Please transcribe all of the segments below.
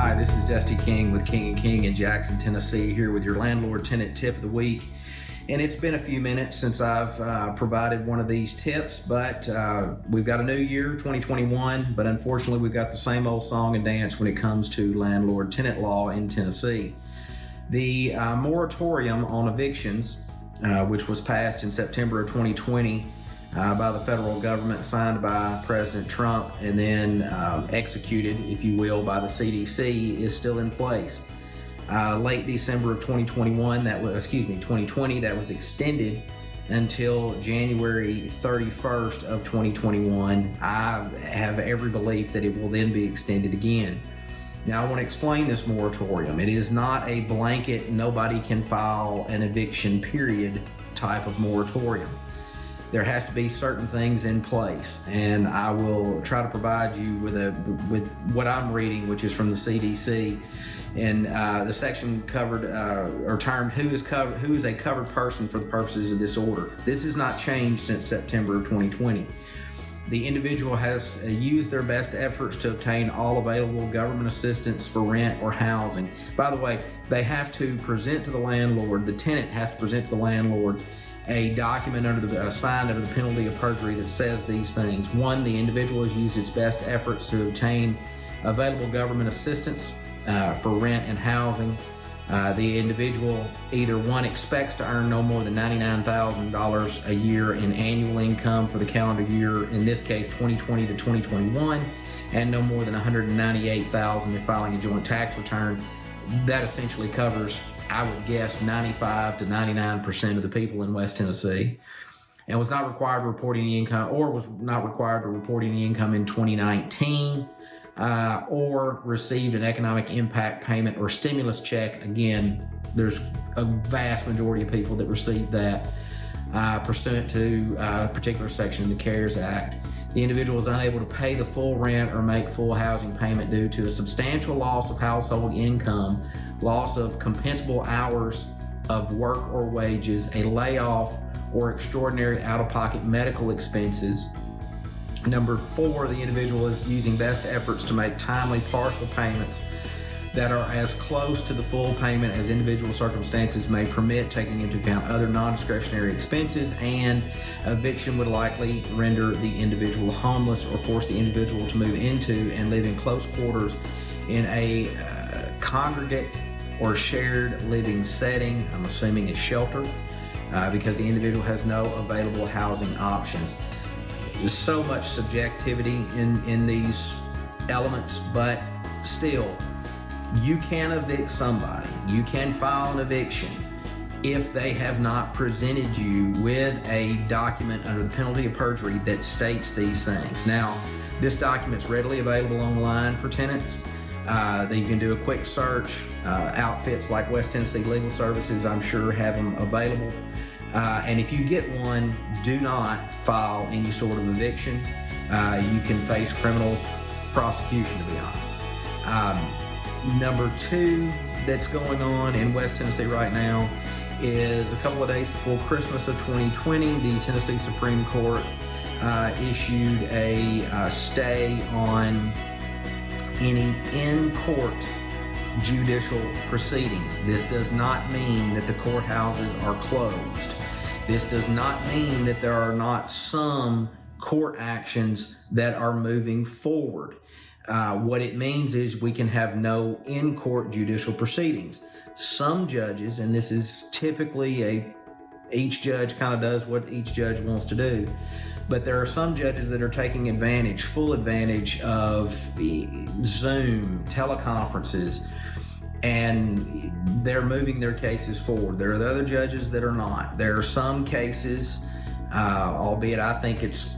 Hi, this is Dusty King with King & King in Jackson, Tennessee, here with your landlord tenant tip of the week. And it's been a few minutes since I've provided one of these tips, but we've got a new year, 2021, but unfortunately we've got the same old song and dance when it comes to landlord tenant law in Tennessee. The moratorium on evictions, which was passed in September of 2020, by the federal government, signed by President Trump, and then executed, if you will, by the CDC, is still in place. Late December of 2020, that was extended until January 31st of 2021. I have every belief that it will then be extended again. Now, I want to explain this moratorium. It is not a blanket, nobody can file an eviction period type of moratorium. There has to be certain things in place, and I will try to provide you with what I'm reading, which is from the CDC. And the section covered or termed who is a covered person for the purposes of this order. This has not changed since September of 2020. The individual has used their best efforts to obtain all available government assistance for rent or housing. By the way, they have to present to the landlord, the tenant has to present to the landlord a document signed under the penalty of perjury that says these things. One, the individual has used its best efforts to obtain available government assistance for rent and housing. The individual either one expects to earn no more than $99,000 a year in annual income for the calendar year, in this case 2020 to 2021, and no more than $198,000 if filing a joint tax return. That essentially covers, I would guess, 95 to 99% of the people in West Tennessee, and was not required to report any income, or was not required to report any income in 2019, or received an economic impact payment or stimulus check. Again, there's a vast majority of people that received that pursuant to a particular section of the CARES Act. The individual is unable to pay the full rent or make full housing payment due to a substantial loss of household income, loss of compensable hours of work or wages, a layoff, or extraordinary out-of-pocket medical expenses. Number 4, the individual is using best efforts to make timely partial payments that are as close to the full payment as individual circumstances may permit, taking into account other non-discretionary expenses, and eviction would likely render the individual homeless or force the individual to move into and live in close quarters in a congregate or shared living setting. I'm assuming a shelter, because the individual has no available housing options. There's so much subjectivity in these elements, but still, you can evict somebody. You can file an eviction if they have not presented you with a document under the penalty of perjury that states these things. Now, this document's readily available online for tenants. You can do a quick search. Outfits like West Tennessee Legal Services, I'm sure, have them available. And if you get one, do not file any sort of eviction. You can face criminal prosecution, to be honest. Number 2 that's going on in West Tennessee right now is a couple of days before Christmas of 2020, the Tennessee Supreme Court issued a stay on any in-court judicial proceedings. This does not mean that the courthouses are closed. This does not mean that there are not some court actions that are moving forward. What it means is we can have no in-court judicial proceedings. Some judges, and this is typically each judge kind of does what each judge wants to do, but there are some judges that are taking full advantage of the Zoom, teleconferences, and they're moving their cases forward. There are the other judges that are not. There are some cases, albeit I think it's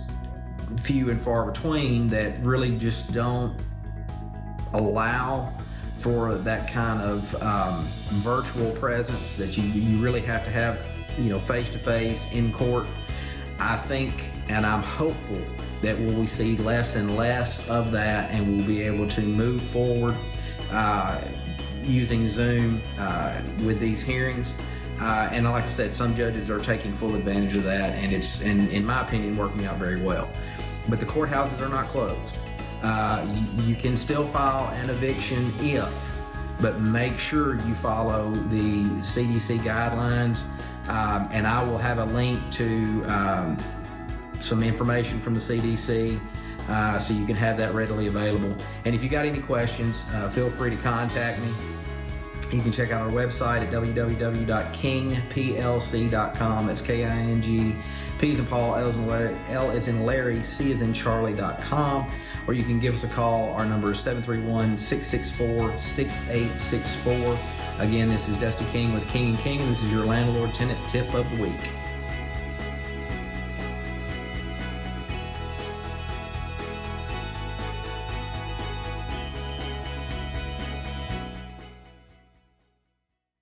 few and far between, that really just don't allow for that kind of virtual presence that you really have to have, face-to-face in court. I think, and I'm hopeful, that we see less and less of that, and we'll be able to move forward using Zoom with these hearings. And like I said, some judges are taking full advantage of that, and it's, in my opinion, working out very well. But the courthouses are not closed. You can still file an eviction but make sure you follow the CDC guidelines. And I will have a link to some information from the CDC so you can have that readily available. And if you got any questions, feel free to contact me. You can check out our website at www.kingplc.com. That's King, P as in Paul, L as in Larry, C as in Charlie.com. Or you can give us a call. Our number is 731-664-6864. Again, this is Dusty King with King & King, and this is your Landlord Tenant Tip of the Week.